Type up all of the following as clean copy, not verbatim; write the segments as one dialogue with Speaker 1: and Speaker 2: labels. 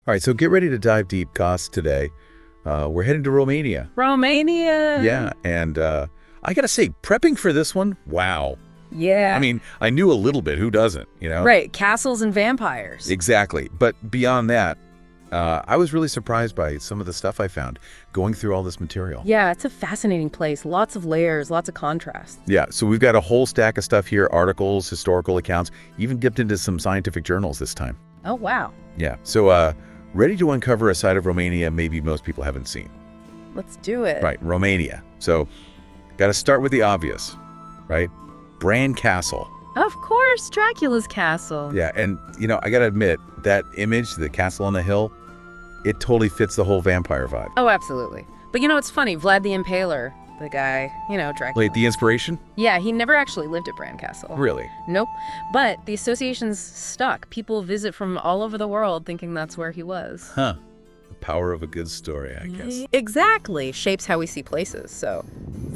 Speaker 1: All right, so get ready to dive deep, Kos, today. We're heading to Romania.
Speaker 2: Romania!
Speaker 1: Yeah, and I gotta say, prepping for this one, wow.
Speaker 2: Yeah.
Speaker 1: I mean, I knew a little bit, who doesn't,
Speaker 2: Right, castles and vampires.
Speaker 1: Exactly, but beyond that, I was really surprised by some of the stuff I found going through all this material.
Speaker 2: Yeah, it's a fascinating place. Lots of layers, lots of contrasts.
Speaker 1: Yeah, so we've got a whole stack of stuff here, articles, historical accounts, even dipped into some scientific journals this time.
Speaker 2: Oh, wow.
Speaker 1: Yeah, so ready to uncover a side of Romania maybe most people haven't seen.
Speaker 2: Let's do it.
Speaker 1: Right, Romania. So, got to start with the obvious, right? Bran Castle.
Speaker 2: Of course, Dracula's castle.
Speaker 1: Yeah, and, I got to admit, that image, the castle on the hill, it totally fits the whole vampire vibe.
Speaker 2: Oh, absolutely. But it's funny, Vlad the Impaler, the guy, Dracula.
Speaker 1: Wait, the inspiration?
Speaker 2: Yeah, he never actually lived at Bran Castle.
Speaker 1: Really?
Speaker 2: Nope. But the association's stuck. People visit from all over the world thinking that's where he was.
Speaker 1: Huh. The power of a good story, I guess.
Speaker 2: Exactly. Shapes how we see places. So,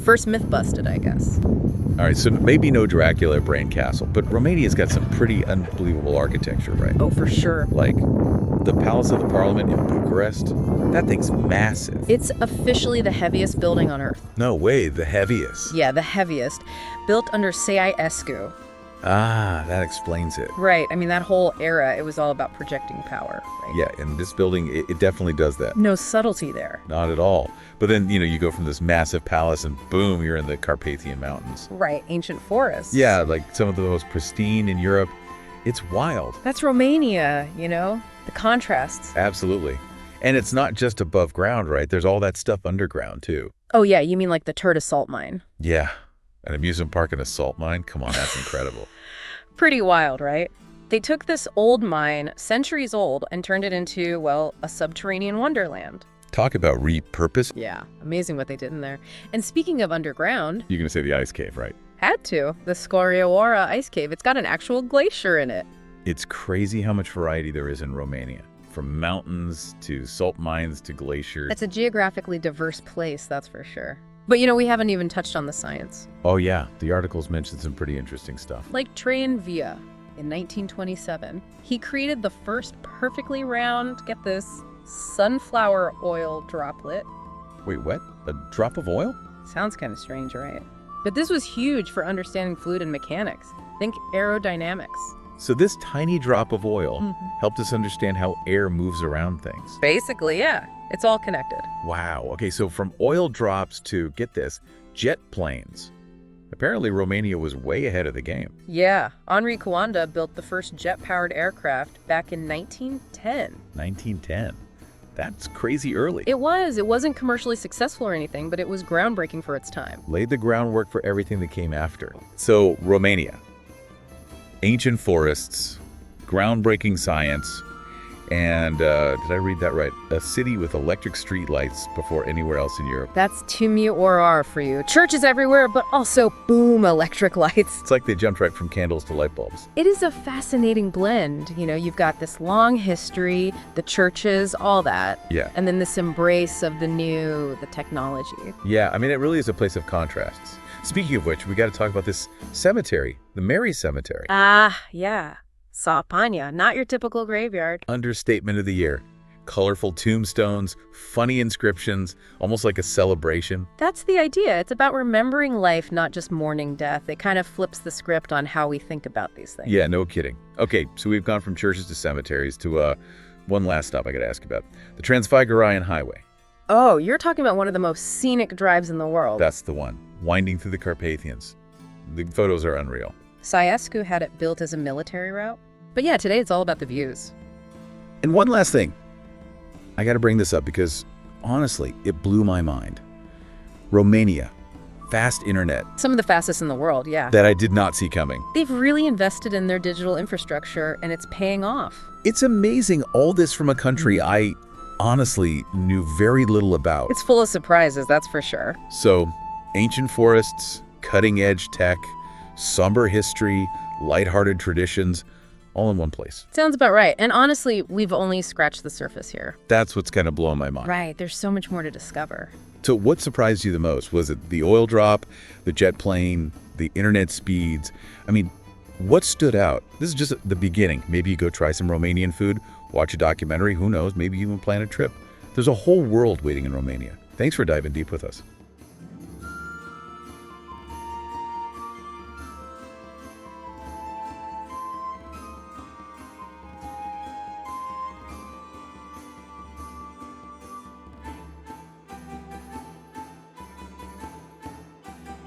Speaker 2: first myth busted, I guess.
Speaker 1: All right, so maybe no Dracula at Bran Castle, but Romania's got some pretty unbelievable architecture, right?
Speaker 2: Oh, for sure.
Speaker 1: Like the Palace of the Parliament in Bucharest. That thing's massive.
Speaker 2: It's officially the heaviest building on Earth.
Speaker 1: No way, the heaviest.
Speaker 2: Yeah, the heaviest. Built under Ceausescu.
Speaker 1: Ah, that explains it.
Speaker 2: Right. I mean, that whole era, it was all about projecting power, right?
Speaker 1: Yeah, and this building, it definitely does that.
Speaker 2: No subtlety there.
Speaker 1: Not at all. But then, you go from this massive palace and boom, you're in the Carpathian Mountains.
Speaker 2: Right. Ancient forests.
Speaker 1: Yeah, like some of the most pristine in Europe. It's wild.
Speaker 2: That's Romania, The contrasts.
Speaker 1: Absolutely. And it's not just above ground, right? There's all that stuff underground, too.
Speaker 2: Oh, yeah. You mean like the Turda salt mine?
Speaker 1: Yeah. An amusement park and a salt mine? Come on, that's incredible.
Speaker 2: Pretty wild, right? They took this old mine, centuries old, and turned it into, well, a subterranean wonderland.
Speaker 1: Talk about repurpose.
Speaker 2: Yeah, amazing what they did in there. And speaking of underground...
Speaker 1: You're going to say the ice cave, right?
Speaker 2: Had to. The Scorioara ice cave. It's got an actual glacier in it.
Speaker 1: It's crazy how much variety there is in Romania. From mountains to salt mines to glaciers.
Speaker 2: It's a geographically diverse place, that's for sure. But we haven't even touched on the science.
Speaker 1: Oh yeah, the articles mentioned some pretty interesting stuff.
Speaker 2: Like Trajan Villa in 1927. He created the first perfectly round, get this, sunflower oil droplet.
Speaker 1: Wait, what? A drop of oil?
Speaker 2: Sounds kind of strange, right? But this was huge for understanding fluid and mechanics. Think aerodynamics.
Speaker 1: So this tiny drop of oil helped us understand how air moves around things.
Speaker 2: Basically, yeah. It's all connected.
Speaker 1: Wow. Okay, so from oil drops to, get this, jet planes. Apparently Romania was way ahead of the game.
Speaker 2: Yeah. Henri Coanda built the first jet-powered aircraft back in 1910.
Speaker 1: 1910. That's crazy early.
Speaker 2: It was. It wasn't commercially successful or anything, but it was groundbreaking for its time.
Speaker 1: Laid the groundwork for everything that came after. So, Romania. Ancient forests, groundbreaking science, and, did I read that right? A city with electric streetlights before anywhere else in Europe.
Speaker 2: That's Tumi or for you. Churches everywhere, but also, boom, electric lights.
Speaker 1: It's like they jumped right from candles to light bulbs.
Speaker 2: It is a fascinating blend. You've got this long history, the churches, all that.
Speaker 1: Yeah.
Speaker 2: And then this embrace of the new, the technology.
Speaker 1: Yeah, I mean, it really is a place of contrasts. Speaking of which, we got to talk about this cemetery, the Mary Cemetery.
Speaker 2: Ah, yeah. Sapanya, not your typical graveyard.
Speaker 1: Understatement of the year. Colorful tombstones, funny inscriptions, almost like a celebration.
Speaker 2: That's the idea. It's about remembering life, not just mourning death. It kind of flips the script on how we think about these things.
Speaker 1: Yeah, no kidding. Okay, so we've gone from churches to cemeteries to one last stop I got to ask about. The Transfigurayan Highway.
Speaker 2: Oh, you're talking about one of the most scenic drives in the world.
Speaker 1: That's the one. Winding through the Carpathians. The photos are unreal.
Speaker 2: Ceausescu had it built as a military route. But yeah, today it's all about the views.
Speaker 1: And one last thing. I got to bring this up because, honestly, it blew my mind. Romania. Fast internet.
Speaker 2: Some of the fastest in the world, yeah.
Speaker 1: That I did not see coming.
Speaker 2: They've really invested in their digital infrastructure, and it's paying off.
Speaker 1: It's amazing, all this from a country I honestly knew very little about.
Speaker 2: It's full of surprises, that's for sure.
Speaker 1: So, ancient forests, cutting-edge tech, somber history, lighthearted traditions, all in one place.
Speaker 2: Sounds about right. And honestly, we've only scratched the surface here.
Speaker 1: That's what's kind of blowing my mind.
Speaker 2: Right. There's so much more to discover.
Speaker 1: So what surprised you the most? Was it the oil drop, the jet plane, the internet speeds? I mean, What stood out? This is just the beginning. Maybe you go try some Romanian food, watch a documentary, who knows, maybe even plan a trip. There's a whole world waiting in Romania. Thanks for diving deep with us.